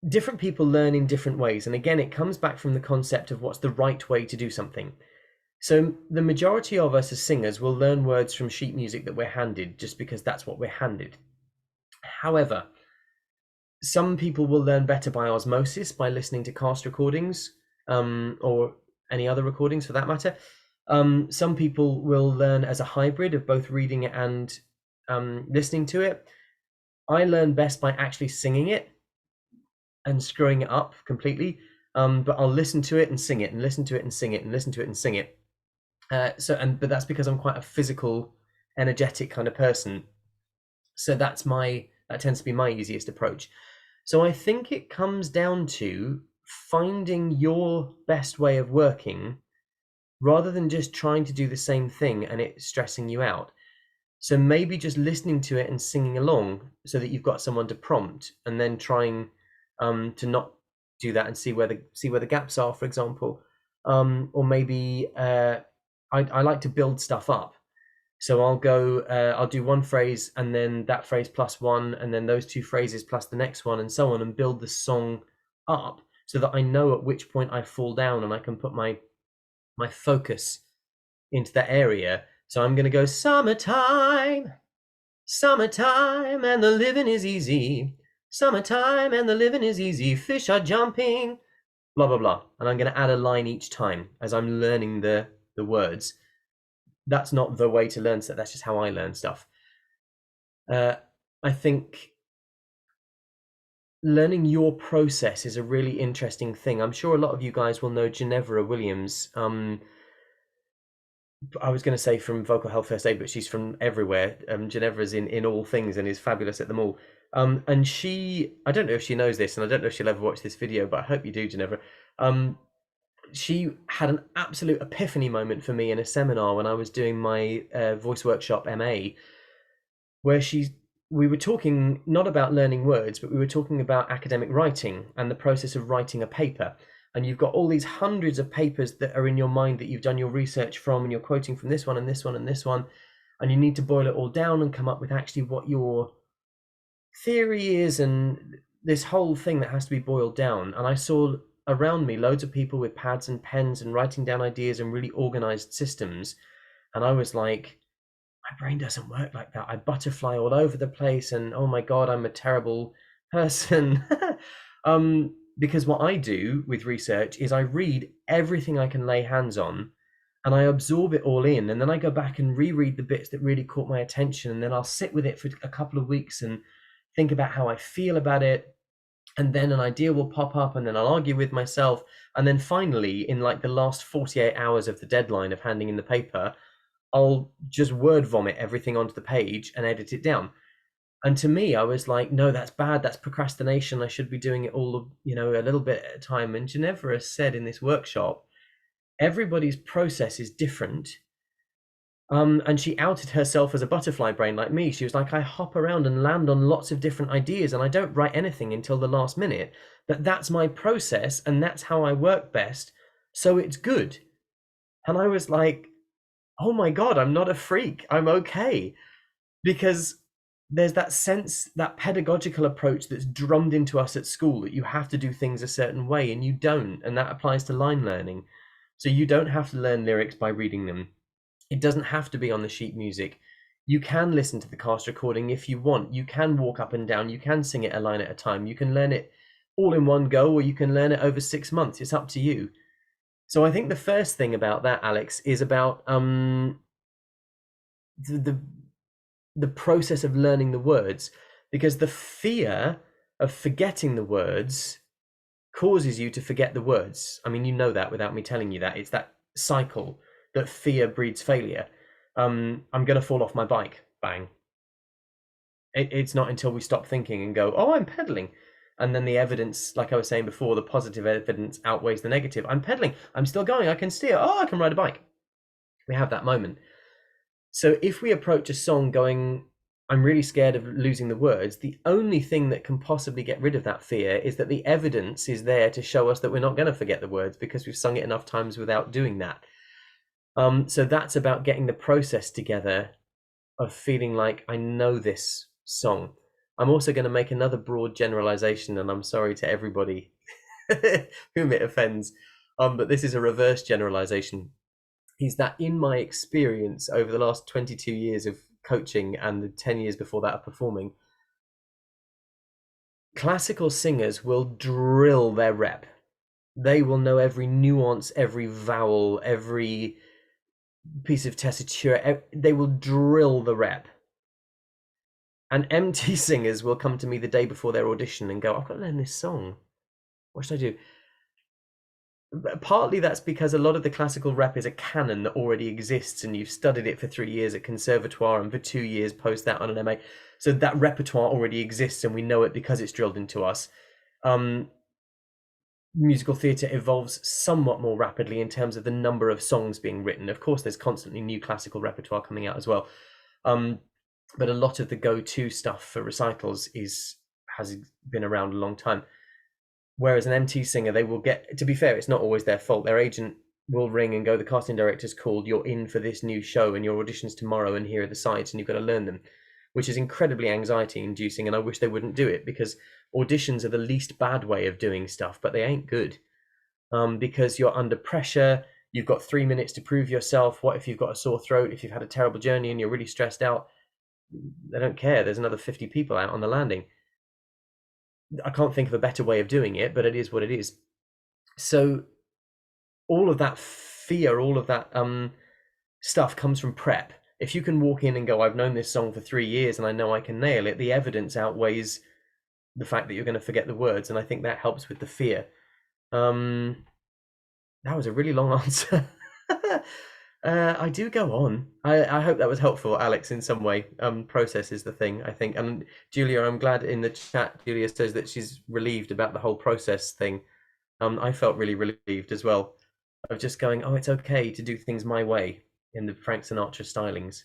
different people learn in different ways, and again, it comes back from the concept of what's the right way to do something. So the majority of us as singers will learn words from sheet music that we're handed just because that's what we're handed. However, some people will learn better by osmosis, by listening to cast recordings, or any other recordings for that matter. Some people will learn as a hybrid of both reading it and listening to it. I learn best by actually singing it and screwing it up completely. But I'll listen to it and sing it, and listen to it and sing it, and listen to it and sing it. But that's because I'm quite a physical, energetic kind of person. So that tends to be my easiest approach. So I think it comes down to finding your best way of working rather than just trying to do the same thing and it stressing you out. So maybe just listening to it and singing along so that you've got someone to prompt, and then trying to not do that and see where the gaps are, for example. Or maybe I like to build stuff up. So I'll do one phrase and then that phrase plus one, and then those two phrases plus the next one, and so on, and build the song up so that I know at which point I fall down and I can put my focus into that area. So I'm going to go summertime, summertime, and the living is easy. Summertime and the living is easy. Fish are jumping, blah, blah, blah. And I'm going to add a line each time as I'm learning the words. That's not the way to learn stuff. That's just how I learn stuff. I think learning your process is a really interesting thing. I'm sure a lot of you guys will know Ginevra Williams. I was going to say from Vocal Health First Aid, but she's from everywhere. Ginevra's in all things and is fabulous at them all. And I don't know if she knows this, and I don't know if she'll ever watch this video, but I hope you do, Ginevra. She had an absolute epiphany moment for me in a seminar when I was doing my voice workshop MA, where we were talking not about learning words, but we were talking about academic writing and the process of writing a paper. And you've got all these hundreds of papers that are in your mind that you've done your research from, and you're quoting from this one and this one and this one, and you need to boil it all down and come up with actually what your theory is, and this whole thing that has to be boiled down. And I saw around me loads of people with pads and pens and writing down ideas and really organized systems, and I was like, my brain doesn't work like that. I butterfly all over the place, and oh my god, I'm a terrible person. Because what I do with research is I read everything I can lay hands on, and I absorb it all in, and then I go back and reread the bits that really caught my attention, and then I'll sit with it for a couple of weeks and think about how I feel about it. and then an idea will pop up, and then I'll argue with myself, and then finally, in like the last 48 hours of the deadline of handing in the paper, I'll just word vomit everything onto the page and edit it down. And to me, I was like, no, that's bad. That's procrastination. I should be doing it all, a little bit at a time. And Ginevra said in this workshop, everybody's process is different. And she outed herself as a butterfly brain like me. She was like, I hop around and land on lots of different ideas, and I don't write anything until the last minute. But that's my process, and that's how I work best. So it's good. And I was like, oh my God, I'm not a freak. I'm okay. Because there's that sense, that pedagogical approach that's drummed into us at school, that you have to do things a certain way, and you don't. And that applies to line learning. So you don't have to learn lyrics by reading them. It doesn't have to be on the sheet music. You can listen to the cast recording if you want. You can walk up and down. You can sing it a line at a time. You can learn it all in one go, or you can learn it over 6 months. It's up to you. So I think the first thing about that, Alex, is about the process of learning the words, because the fear of forgetting the words causes you to forget the words. I mean, you know that without me telling you that. It's that cycle that fear breeds failure. I'm going to fall off my bike. Bang. It's not until we stop thinking and go, oh, I'm pedaling. And then the evidence, like I was saying before, the positive evidence outweighs the negative. I'm pedaling. I'm still going. I can steer. Oh, I can ride a bike. We have that moment. So if we approach a song going, I'm really scared of losing the words, the only thing that can possibly get rid of that fear is that the evidence is there to show us that we're not going to forget the words because we've sung it enough times without doing that. So that's about getting the process together of feeling like I know this song. I'm also going to make another broad generalization, and I'm sorry to everybody whom it offends, but this is a reverse generalization. Is that in my experience over the last 22 years of coaching and the 10 years before that of performing, classical singers will drill their rep. They will know every nuance, every vowel, every piece of tessitura. They will drill the rep. And MT singers will come to me the day before their audition and go, I've got to learn this song. What should I do? Partly that's because a lot of the classical rep is a canon that already exists, and you've studied it for 3 years at conservatoire and for 2 years post that on an MA. So that repertoire already exists, and we know it because it's drilled into us. Musical theatre evolves somewhat more rapidly in terms of the number of songs being written. Of course, there's constantly new classical repertoire coming out as well. But a lot of the go-to stuff for recitals has been around a long time. Whereas an MT singer, they will get, to be fair, it's not always their fault. Their agent will ring and go, the casting director's called, you're in for this new show and your audition's tomorrow and here are the sides and you've got to learn them, which is incredibly anxiety inducing. And I wish they wouldn't do it, because auditions are the least bad way of doing stuff, but they ain't good. Because you're under pressure. You've got 3 minutes to prove yourself. What if you've got a sore throat? If you've had a terrible journey and you're really stressed out, they don't care. There's another 50 people out on the landing. I can't think of a better way of doing it, but it is what it is. So all of that fear, all of that stuff comes from prep. If you can walk in and go, I've known this song for 3 years and I know I can nail it, the evidence outweighs the fact that you're going to forget the words. And I think that helps with the fear. That was a really long answer. I do go on. I hope that was helpful, Alex, in some way. Process is the thing, I think. And Julia, I'm glad in the chat, Julia says that she's relieved about the whole process thing. I felt really relieved as well, of just going, oh, it's okay to do things my way in the Frank Sinatra stylings.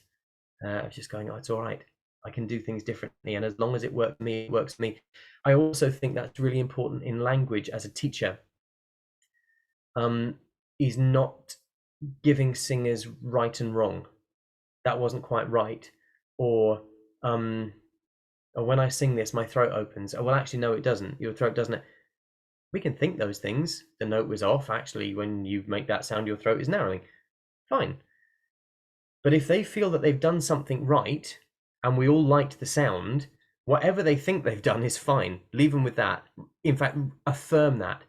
I was just going, oh, it's all right. I can do things differently. And as long as it works for me, it works for me. I also think that's really important in language as a teacher, is not giving singers right and wrong. That wasn't quite right. Or when I sing this, my throat opens. Oh, well, actually, no, it doesn't. Your throat doesn't. We can think those things. The note was off. Actually, when you make that sound, your throat is narrowing. Fine. But if they feel that they've done something right, and we all liked the sound, whatever they think they've done is fine. Leave them with that. In fact, affirm that.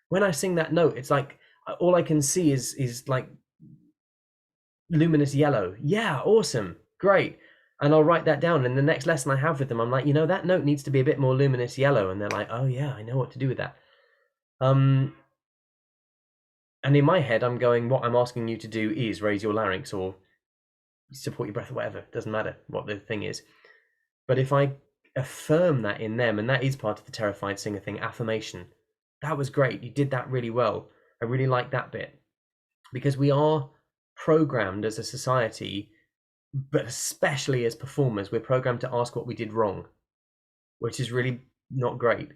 When I sing that note, it's like all I can see is like luminous yellow. Yeah, awesome, great. and I'll write that down. And the next lesson I have with them, I'm like, that note needs to be a bit more luminous yellow, and they're like, oh yeah, I know what to do with that. And in my head, I'm going, what I'm asking you to do is raise your larynx or support your breath or whatever. It doesn't matter what the thing is. But if I affirm that in them, and that is part of the terrified singer thing, affirmation, that was great. You did that really well. I really like that bit, because we are programmed as a society, but especially as performers, we're programmed to ask what we did wrong, which is really not great.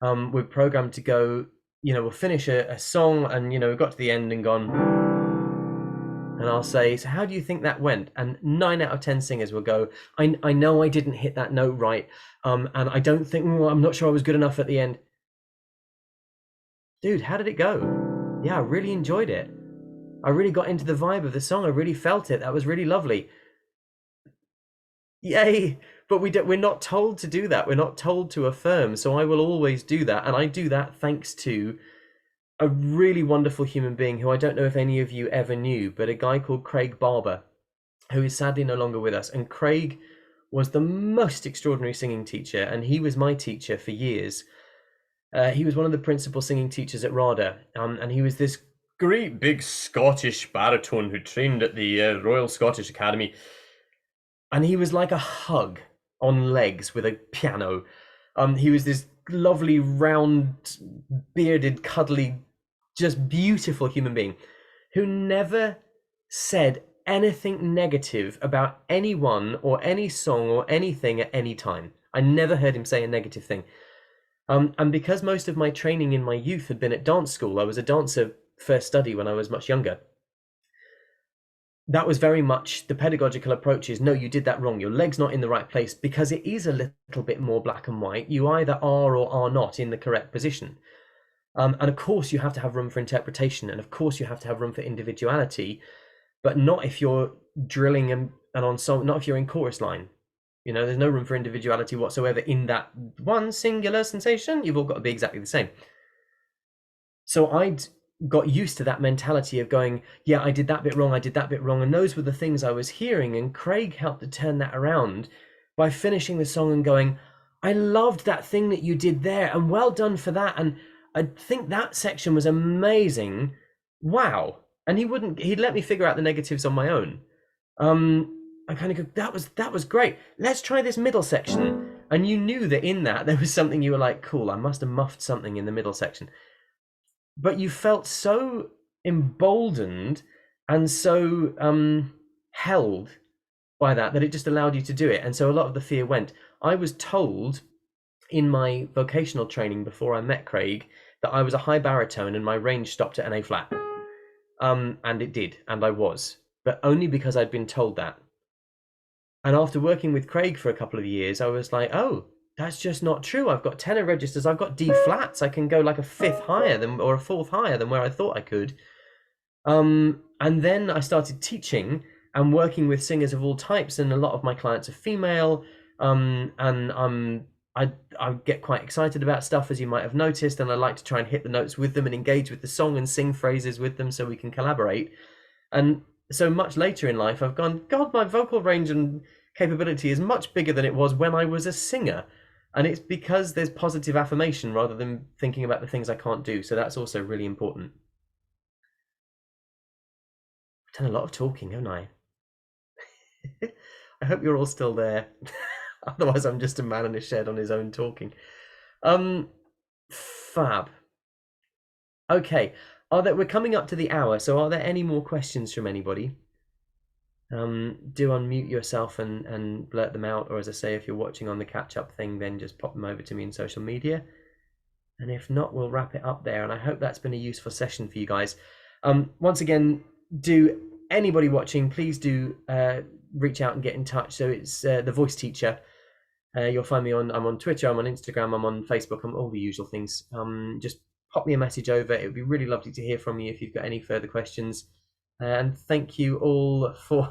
We're programmed to go, we'll finish a song and, we've got to the end and gone, and I'll say, so how do you think that went? And 9 out of 10 singers will go, I know I didn't hit that note right. And I don't think, I'm not sure I was good enough at the end. Dude, how did it go? Yeah, I really enjoyed it. I really got into the vibe of the song. I really felt it. That was really lovely. Yay. But we're not told to do that. We're not told to affirm. So I will always do that. And I do that thanks to a really wonderful human being who I don't know if any of you ever knew, but a guy called Craig Barber, who is sadly no longer with us. And Craig was the most extraordinary singing teacher, and he was my teacher for years. He was one of the principal singing teachers at RADA, and he was this great big Scottish baritone who trained at the Royal Scottish Academy. And he was like a hug on legs with a piano. He was this lovely, round, bearded, cuddly, just beautiful human being who never said anything negative about anyone or any song or anything at any time. I never heard him say a negative thing. And because most of my training in my youth had been at dance school, I was a dancer first study when I was much younger. That was very much the pedagogical approach is, no, you did that wrong. Your leg's not in the right place, because it is a little bit more black and white. You either are or are not in the correct position. And of course you have to have room for interpretation, and of course you have to have room for individuality, but not if you're drilling and on song, not if you're in chorus line. There's no room for individuality whatsoever in that one singular sensation. You've all got to be exactly the same. So I'd got used to that mentality of going, yeah, I did that bit wrong, and those were the things I was hearing. And Craig helped to turn that around by finishing the song and going, I loved that thing that you did there, and well done for that, and I think that section was amazing. Wow. And he'd let me figure out the negatives on my own. I kind of go, that was great. Let's try this middle section. And you knew that in that there was something you were like, cool, I must have muffed something in the middle section. But you felt so emboldened and so held by that it just allowed you to do it. And so a lot of the fear went. I was told in my vocational training before I met Craig that I was a high baritone and my range stopped at an A flat. And it did, and I was, but only because I'd been told that. And after working with Craig for a couple of years, I was like, oh, that's just not true. I've got tenor registers, I've got D flats. I can go like a fifth higher than, or a fourth higher than where I thought I could. And then I started teaching and working with singers of all types, and a lot of my clients are female. And I get quite excited about stuff, as you might have noticed, and I like to try and hit the notes with them and engage with the song and sing phrases with them so we can collaborate. And so much later in life, I've gone, God, my vocal range and capability is much bigger than it was when I was a singer. And it's because there's positive affirmation rather than thinking about the things I can't do. So that's also really important. I've done a lot of talking, haven't I? I hope you're all still there. Otherwise, I'm just a man in a shed on his own talking. Fab. Okay, we're coming up to the hour, so are there any more questions from anybody? Do unmute yourself and blurt them out, or as I say, if you're watching on the catch-up thing, then just pop them over to me in social media. And if not, we'll wrap it up there. And I hope that's been a useful session for you guys. Once again, do anybody watching, please do reach out and get in touch. So it's the voice teacher. You'll find me I'm on Twitter, I'm on Instagram, I'm on Facebook, I'm all the usual things. Just pop me a message over. It would be really lovely to hear from you if you've got any further questions. And thank you all for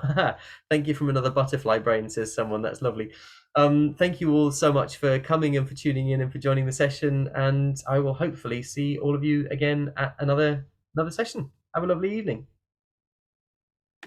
thank you from another butterfly brain, says someone. That's lovely. Thank you all so much for coming and for tuning in and for joining the session. And I will hopefully see all of you again at another session. Have a lovely evening.